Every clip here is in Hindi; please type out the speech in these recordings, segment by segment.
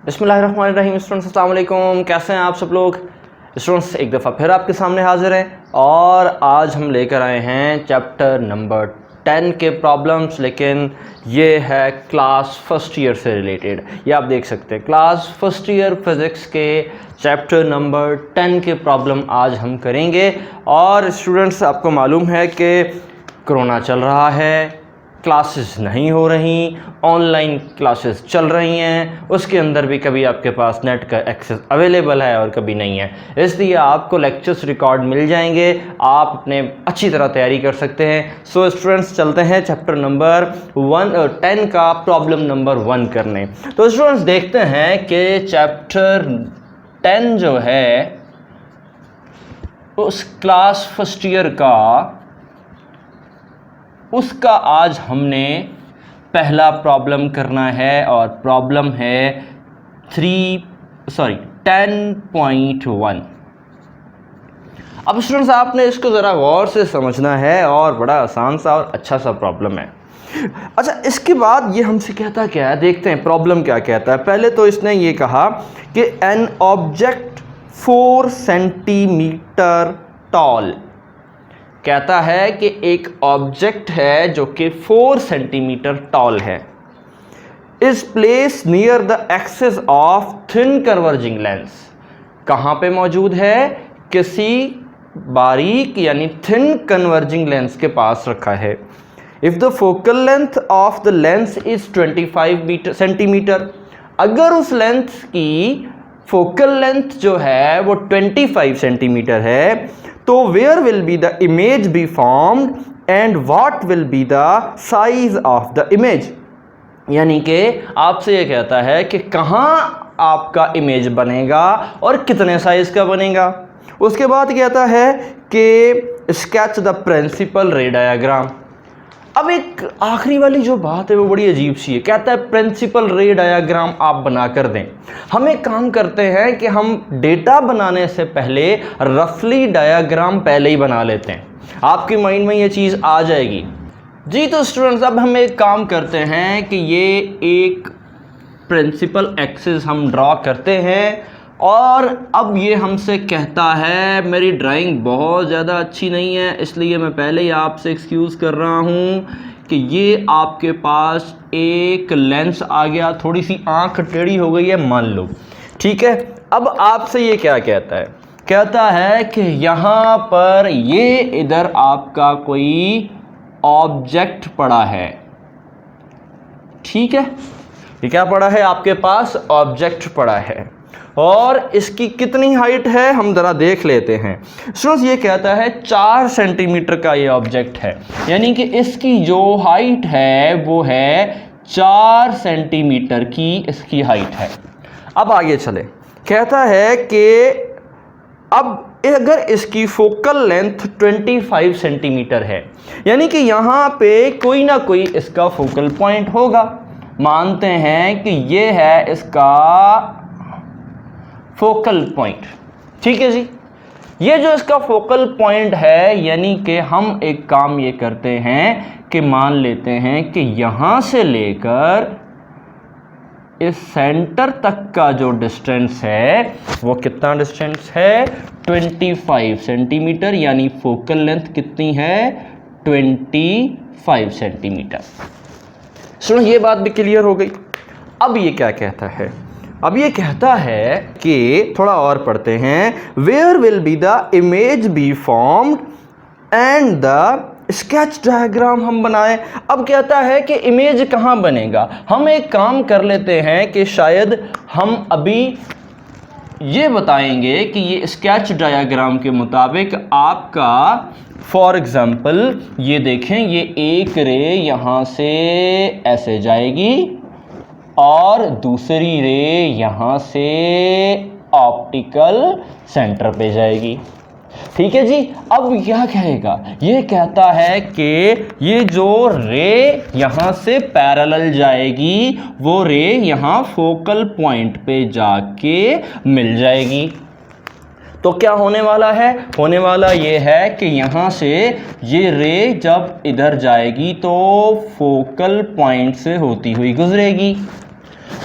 बिस्मिल्लाहिर्रहमानिर्रहीम। स्टूडेंट्स अस्सलाम वालेकुम, कैसे हैं आप सब लोग। स्टूडेंट्स एक दफ़ा फिर आपके सामने हाजिर हैं और आज हम लेकर आए हैं चैप्टर नंबर 10 के प्रॉब्लम्स, लेकिन ये है क्लास फर्स्ट ईयर से रिलेटेड। ये आप देख सकते हैं क्लास फर्स्ट ईयर फिज़िक्स के चैप्टर नंबर 10 के प्रॉब्लम आज हम करेंगे। और स्टूडेंट्स आपको मालूम है कि कोरोना चल रहा है, क्लासेस नहीं हो रही, ऑनलाइन क्लासेस चल रही हैं, उसके अंदर भी कभी आपके पास नेट का एक्सेस अवेलेबल है और कभी नहीं है। इसलिए आपको लेक्चर्स रिकॉर्ड मिल जाएंगे, आप अपने अच्छी तरह तैयारी कर सकते हैं। सो स्टूडेंट्स चलते हैं चैप्टर नंबर 10 का प्रॉब्लम नंबर 1 करने। तो स्टूडेंट्स देखते हैं कि चैप्टर 10 जो है उस क्लास फर्स्ट ईयर का उसका आज हमने पहला प्रॉब्लम करना है और प्रॉब्लम है 10.1। अब स्टूडेंट्स आपने इसको ज़रा गौर से समझना है और बड़ा आसान सा और अच्छा सा प्रॉब्लम है। अच्छा, इसके बाद ये हमसे कहता क्या है, देखते हैं प्रॉब्लम क्या कहता है। पहले तो इसने ये कहा कि एन ऑब्जेक्ट 4 सेंटीमीटर टॉल, कहता है कि एक ऑब्जेक्ट है जो कि 4 सेंटीमीटर टॉल है, is place near the axis of thin converging lens. कहाँ पे मौजूद है, किसी बारीक यानी थिन कन्वर्जिंग लेंस के पास रखा है। If the focal length of the lens is 25 centimetre, अगर उस लेंथ की फोकल लेंथ जो है वो 25 सेंटीमीटर है, तो where will be the image be formed and what will be the size of the image. यानी कि आपसे ये कहता है कि कहाँ आपका इमेज बनेगा और कितने साइज का बनेगा। उसके बाद कहता है कि sketch the principal ray diagram. अब एक आखिरी वाली जो बात है वो बड़ी अजीब सी है, कहता है प्रिंसिपल रे डायग्राम आप बना कर दें। हम एक काम करते हैं कि हम डेटा बनाने से पहले रफली डायग्राम पहले ही बना लेते हैं, आपके माइंड में ये चीज़ आ जाएगी जी। तो स्टूडेंट्स अब हम एक काम करते हैं कि ये एक प्रिंसिपल एक्सिस हम ड्रॉ करते हैं और अब ये हमसे कहता है मेरी ड्राइंग बहुत ज़्यादा अच्छी नहीं है, इसलिए मैं पहले ही आपसे एक्सक्यूज़ कर रहा हूँ कि ये आपके पास एक लेंस आ गया, थोड़ी सी आंख टेढ़ी हो गई है मान लो, ठीक है। अब आपसे ये क्या कहता है, कहता है कि यहाँ पर ये इधर आपका कोई ऑब्जेक्ट पड़ा है, ठीक है। ये क्या पड़ा है, आपके पास ऑब्जेक्ट पड़ा है और इसकी कितनी हाइट है हम ज़रा देख लेते हैं। स्टूडेंट्स ये कहता है 4 सेंटीमीटर का ये ऑब्जेक्ट है, यानी कि इसकी जो हाइट है वो है 4 सेंटीमीटर की इसकी हाइट है। अब आगे चले, कहता है कि अब अगर इसकी फोकल लेंथ 25 सेंटीमीटर है, यानी कि यहाँ पे कोई ना कोई इसका फोकल पॉइंट होगा। मानते हैं कि ये है इसका फोकल पॉइंट, ठीक है जी। ये जो इसका फोकल पॉइंट है, यानी कि हम एक काम ये करते हैं कि मान लेते हैं कि यहाँ से लेकर इस सेंटर तक का जो डिस्टेंस है वो कितना डिस्टेंस है, 25 सेंटीमीटर, यानी फोकल लेंथ कितनी है, 25 सेंटीमीटर। सुनो, ये बात भी क्लियर हो गई। अब ये क्या कहता है, अब ये कहता है कि थोड़ा और पढ़ते हैं, where will be the image be formed and the sketch diagram हम बनाएं। अब कहता है कि इमेज कहाँ बनेगा। हम एक काम कर लेते हैं कि शायद हम अभी ये बताएंगे कि ये स्केच डायग्राम के मुताबिक आपका फॉर एग्जांपल ये देखें, ये एक रे यहाँ से ऐसे जाएगी और दूसरी रे यहाँ से ऑप्टिकल सेंटर पे जाएगी, ठीक है जी। अब क्या कहेगा, ये कहता है कि ये जो रे यहाँ से पैरेलल जाएगी वो रे यहाँ फोकल पॉइंट पे जाके मिल जाएगी। तो क्या होने वाला है, होने वाला ये है कि यहाँ से ये रे जब इधर जाएगी तो फोकल पॉइंट से होती हुई गुजरेगी।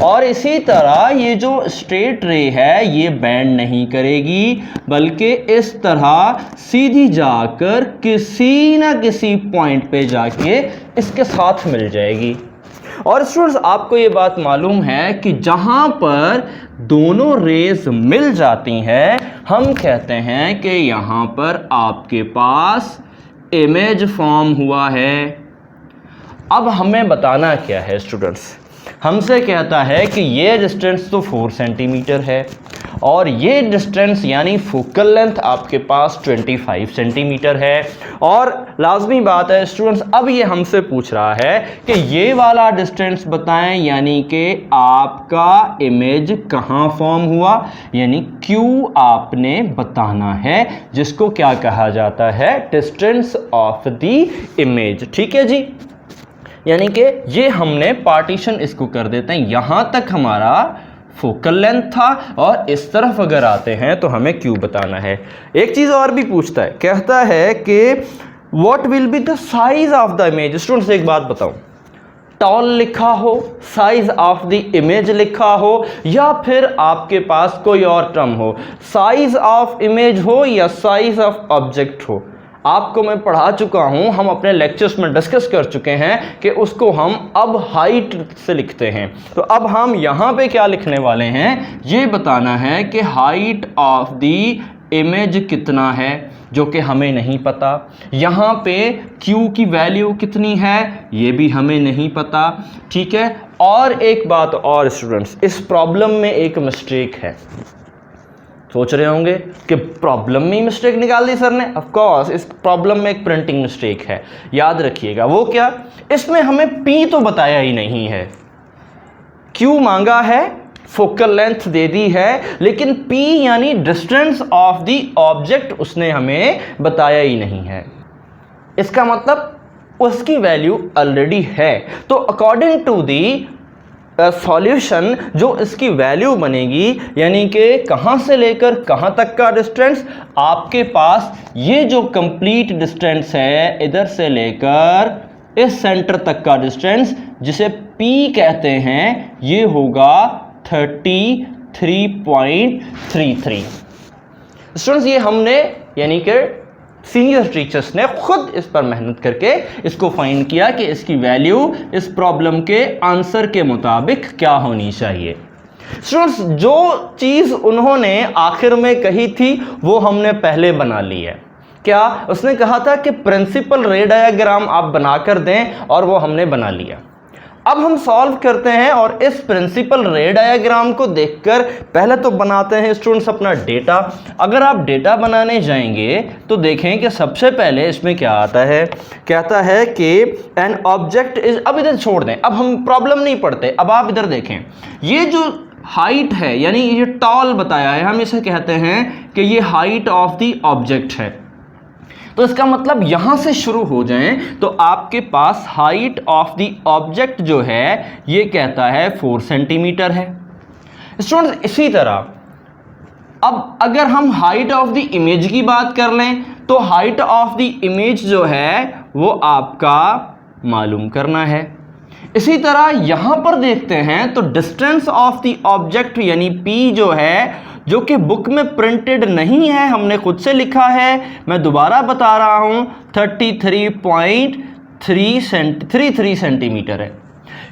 और इसी तरह ये जो स्ट्रेट रे है ये बेंड नहीं करेगी, बल्कि इस तरह सीधी जाकर किसी ना किसी पॉइंट पे जाके इसके साथ मिल जाएगी। और स्टूडेंट्स आपको ये बात मालूम है कि जहां पर दोनों रेज मिल जाती हैं हम कहते हैं कि यहां पर आपके पास इमेज फॉर्म हुआ है। अब हमें बताना क्या है स्टूडेंट्स, हमसे कहता है कि ये डिस्टेंस तो 4 सेंटीमीटर है और ये डिस्टेंस यानी फोकल लेंथ आपके पास 25 सेंटीमीटर है। और लाजमी बात है स्टूडेंट्स, अब ये हमसे पूछ रहा है कि ये वाला डिस्टेंस बताएं, यानी कि आपका इमेज कहाँ फॉर्म हुआ, यानी क्यू आपने बताना है, जिसको क्या कहा जाता है, डिस्टेंस ऑफ द इमेज। ठीक है जी, यानी कि ये हमने पार्टीशन इसको कर देते हैं, यहां तक हमारा फोकल लेंथ था और इस तरफ अगर आते हैं तो हमें क्यू बताना है। एक चीज और भी पूछता है, कहता है कि what will be the size of the image. Students एक बात बताओ, टॉल लिखा हो, साइज ऑफ द इमेज लिखा हो, या फिर आपके पास कोई और टर्म हो, साइज ऑफ इमेज हो या साइज ऑफ ऑब्जेक्ट हो, आपको मैं पढ़ा चुका हूं, हम अपने लेक्चर्स में डिस्कस कर चुके हैं कि उसको हम अब हाइट से लिखते हैं। तो अब हम यहां पे क्या लिखने वाले हैं, ये बताना है कि हाइट ऑफ द इमेज कितना है, जो कि हमें नहीं पता। यहां पे Q की वैल्यू कितनी है ये भी हमें नहीं पता। ठीक है, और एक बात और स्टूडेंट्स, इस प्रॉब्लम में एक मिस्टेक है। सोच रहे होंगे कि प्रॉब्लम में ही मिस्टेक निकाल दी सर ने। ऑफ कोर्स इस प्रॉब्लम में एक प्रिंटिंग मिस्टेक है, याद रखिएगा। वो क्या, इसमें हमें P तो बताया ही नहीं है, Q मांगा है, फोकल लेंथ दे दी है, लेकिन P यानी डिस्टेंस ऑफ द ऑब्जेक्ट उसने हमें बताया ही नहीं है। इसका मतलब उसकी वैल्यू ऑलरेडी है। तो अकॉर्डिंग टू दी सॉल्यूशन जो इसकी वैल्यू बनेगी, यानी कि कहां से लेकर कहां तक का डिस्टेंस, आपके पास ये जो कंप्लीट डिस्टेंस है इधर से लेकर इस सेंटर तक का डिस्टेंस जिसे P कहते हैं, ये होगा 33.33। स्टूडेंट्स ये हमने यानी कि सीनियर टीचर्स ने खुद इस पर मेहनत करके इसको फाइंड किया कि इसकी वैल्यू इस प्रॉब्लम के आंसर के मुताबिक क्या होनी चाहिए। स्टूडेंट्स जो चीज उन्होंने आखिर में कही थी वो हमने पहले बना ली है। क्या उसने कहा था कि प्रिंसिपल रे डायग्राम आप बनाकर दें, और वो हमने बना लिया। अब हम सॉल्व करते हैं और इस प्रिंसिपल रे डायग्राम को देखकर पहले तो बनाते हैं स्टूडेंट्स अपना डेटा। अगर आप डेटा बनाने जाएंगे तो देखें कि सबसे पहले इसमें क्या आता है, कहता है कि एन ऑब्जेक्ट इज, अब इधर छोड़ दें, अब हम प्रॉब्लम नहीं पढ़ते, अब आप इधर देखें, ये जो हाइट है यानी ये टॉल बताया है, हम इसे कहते हैं कि ये हाइट ऑफ द ऑब्जेक्ट है। तो इसका मतलब यहां से शुरू हो जाएं तो आपके पास हाइट ऑफ द ऑब्जेक्ट जो है ये कहता है 4 सेंटीमीटर है। स्टूडेंट्स इसी तरह अब अगर हम हाइट ऑफ द इमेज की बात कर लें तो हाइट ऑफ द इमेज जो है वो आपका मालूम करना है। इसी तरह यहां पर देखते हैं तो डिस्टेंस ऑफ द ऑब्जेक्ट यानी P जो है, जो कि बुक में प्रिंटेड नहीं है, हमने खुद से लिखा है, मैं दोबारा बता रहा हूं 33.33 सेंटीमीटर है।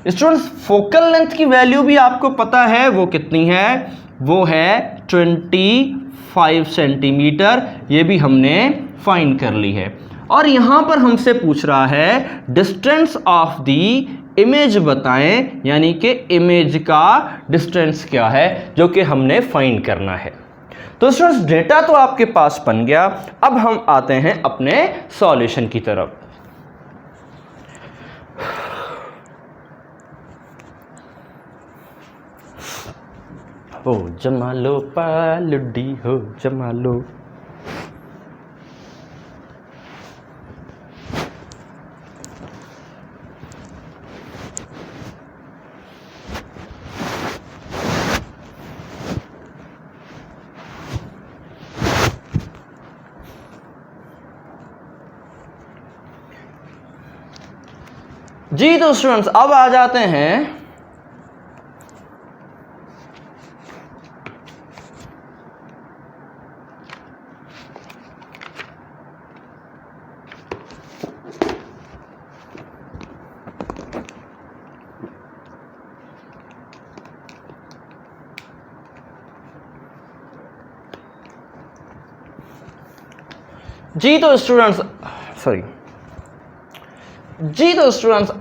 स्टूडेंट्स फोकल लेंथ की वैल्यू भी आपको पता है वो कितनी है, वो है 25 सेंटीमीटर, ये भी हमने फाइंड कर ली है। और यहां पर हमसे पूछ रहा है डिस्टेंस ऑफ द इमेज बताएं, यानी कि इमेज का डिस्टेंस क्या है जो कि हमने फाइंड करना है। तो स्टूडेंट्स डेटा तो आपके पास बन गया, अब हम आते हैं अपने सॉल्यूशन की तरफ। हो जमा लो पालुडी, हो जमा लो। जी तो स्टूडेंट्स अब आ जाते हैं जी तो स्टूडेंट्स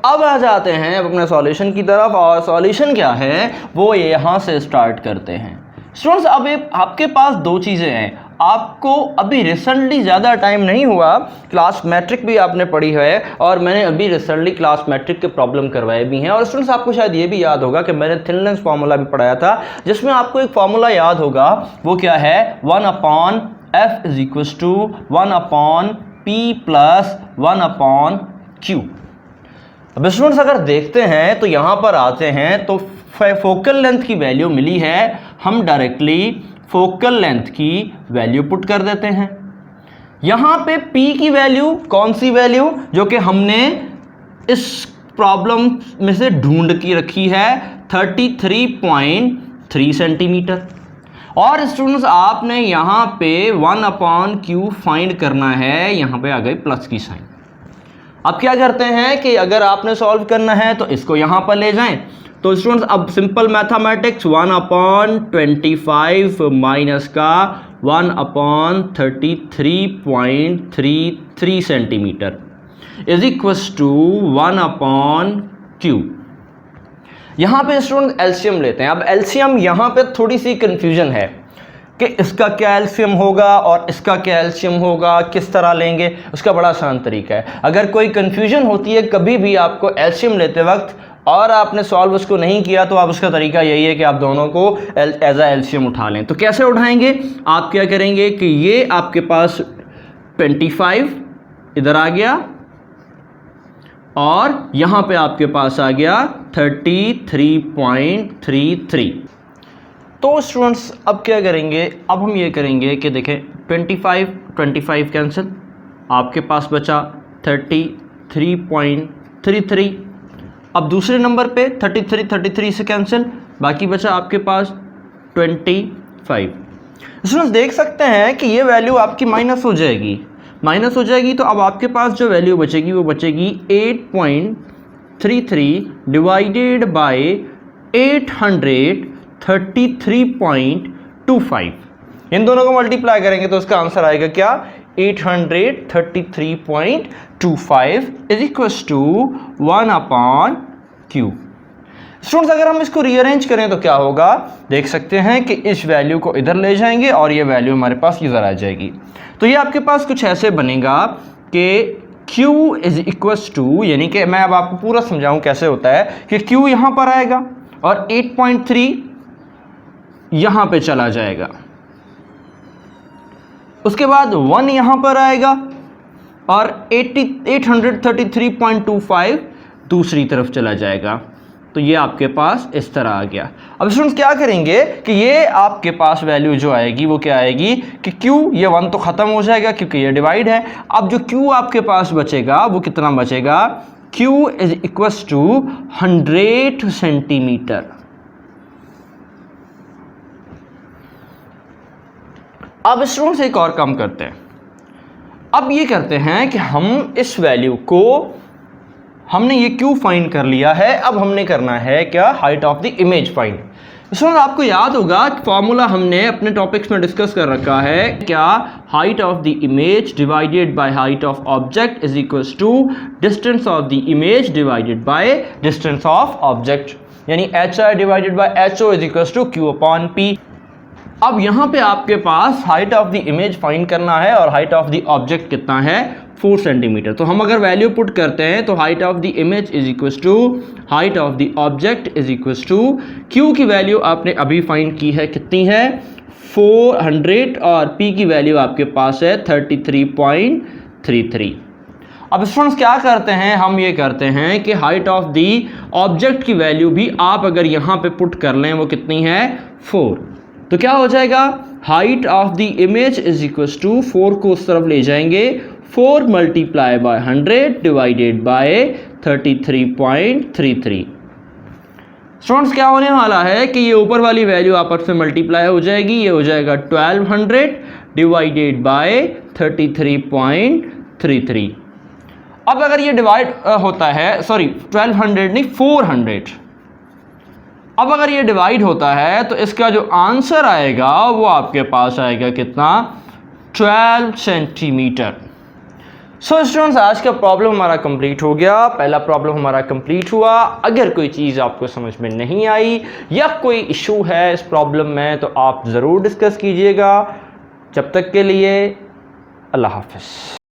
अब आ जाते हैं अपने सॉल्यूशन की तरफ, और सॉल्यूशन क्या है वो यहाँ से स्टार्ट करते हैं। स्टूडेंट्स अब आपके पास दो चीज़ें हैं। आपको अभी रिसेंटली ज़्यादा टाइम नहीं हुआ, क्लास मैट्रिक भी आपने पढ़ी है, और मैंने अभी रिसेंटली क्लास मैट्रिक के प्रॉब्लम करवाए भी हैं। और स्टूडेंट्स आपको शायद ये भी याद होगा कि मैंने थिनलेंस फार्मूला भी पढ़ाया था, जिसमें आपको एक फार्मूला याद होगा, वो क्या है, 1/f = 1/p + 1/q। अब स्टूडेंट्स अगर देखते हैं तो यहाँ पर आते हैं तो फोकल लेंथ की वैल्यू मिली है, हम डायरेक्टली फोकल लेंथ की वैल्यू पुट कर देते हैं। यहाँ पे p की वैल्यू कौन सी वैल्यू, जो कि हमने इस प्रॉब्लम में से ढूंढ की रखी है, 33.3 सेंटीमीटर। और स्टूडेंट्स आपने यहाँ पे 1/q फाइंड करना है, यहाँ पे आ गई प्लस की साइन। अब क्या करते हैं कि अगर आपने सॉल्व करना है तो इसको यहाँ पर ले जाएं। तो स्टूडेंट्स अब सिंपल मैथमेटिक्स, 1/25 माइनस का 1/33.33 centimetre is equals to 1/q। यहाँ पे स्टूडेंट एलसीएम लेते हैं। अब एलसीएम यहाँ पे थोड़ी सी कंफ्यूजन है कि इसका क्या एलसीएम होगा और इसका क्या एलसीएम होगा, किस तरह लेंगे, उसका बड़ा आसान तरीका है। अगर कोई कंफ्यूजन होती है कभी भी आपको एलसीएम लेते वक्त और आपने सॉल्व उसको नहीं किया, तो आप उसका तरीका यही है कि आप दोनों को एज अ एलसीएम उठा लें। तो कैसे उठाएंगे, आप क्या करेंगे कि ये आपके पास 25 इधर आ गया और यहाँ पे आपके पास आ गया 33.33। तो स्टूडेंट्स अब क्या करेंगे, अब हम ये करेंगे कि देखें 25 कैंसिल, आपके पास बचा 33.33। अब दूसरे नंबर पे 33 से कैंसिल, बाकी बचा आपके पास 25। स्टूडेंट्स देख सकते हैं कि ये वैल्यू आपकी माइनस हो जाएगी, तो अब आपके पास जो वैल्यू बचेगी वो बचेगी 8.33 डिवाइडेड बाय 833.25। इन दोनों को मल्टीप्लाई करेंगे तो इसका आंसर आएगा क्या, 833.25 is equals to 1/q। Students अगर हम इसको रीअरेंज करें तो क्या होगा, देख सकते हैं कि इस वैल्यू को इधर ले जाएंगे और ये वैल्यू हमारे पास इधर आ जाएगी। तो ये आपके पास कुछ ऐसे बनेगा कि q इज इक्वल्स टू, यानी कि मैं अब आपको पूरा समझाऊं कैसे होता है, कि q यहाँ पर आएगा और 8.3 यहाँ पे चला जाएगा, उसके बाद 1 यहाँ पर आएगा और 833.25 दूसरी तरफ चला जाएगा। तो ये आपके पास इस तरह आ गया। अब स्टूडेंट्स क्या करेंगे कि ये आपके पास वैल्यू जो आएगी वो क्या आएगी कि q, ये 1 तो ख़त्म हो जाएगा क्योंकि ये डिवाइड है। अब जो q आपके पास बचेगा वो कितना बचेगा, q is equals to 100 centimetre. अब स्टूडेंट्स एक और काम करते हैं। अब ये करते हैं कि हम इस वैल्यू को, हमने ये q फाइंड कर लिया है, अब हमने करना है क्या, height of the image find. Student आपको याद होगा फॉर्मूला हमने अपने टॉपिक्स में डिस्कस कर रखा है, क्या, height of the image divided by height of object is equals to distance of the image divided by distance of object, यानी hi divided by ho is equals to q/p। अब यहाँ पे आपके पास height of the image find करना है और हाइट ऑफ द ऑब्जेक्ट कितना है, 4 सेंटीमीटर। तो हम अगर वैल्यू पुट करते हैं तो height of the image is equals to height of the object is equals to q की वैल्यू आपने अभी फाइंड की है, कितनी है, 400, और p की वैल्यू आपके पास है 33.33। अब स्टूडेंट्स क्या करते हैं, हम ये करते हैं कि हाइट ऑफ द ऑब्जेक्ट की वैल्यू भी आप अगर यहाँ पे पुट कर लें, वो कितनी है, 4। तो क्या हो जाएगा, height of the image is equals to 4 को उस तरफ ले जाएंगे, 4 multiply by 100 divided by 33.33। Students क्या होने वाला है कि ये ऊपर वाली वैल्यू आपस में मल्टीप्लाई हो जाएगी, ये हो जाएगा 1200 डिवाइडेड बाय 33.33। अब अगर ये डिवाइड होता है, सॉरी 1200 नहीं 400, अब अगर ये डिवाइड होता है तो इसका जो आंसर आएगा वो आपके पास आएगा कितना, 12 सेंटीमीटर। सो स्टूडेंट्स, आज का प्रॉब्लम हमारा कंप्लीट हो गया। पहला प्रॉब्लम हमारा कंप्लीट हुआ। अगर कोई चीज़ आपको समझ में नहीं आई या कोई इशू है इस प्रॉब्लम में तो आप ज़रूर डिस्कस कीजिएगा। जब तक के लिए अल्लाह हाफ़िज़।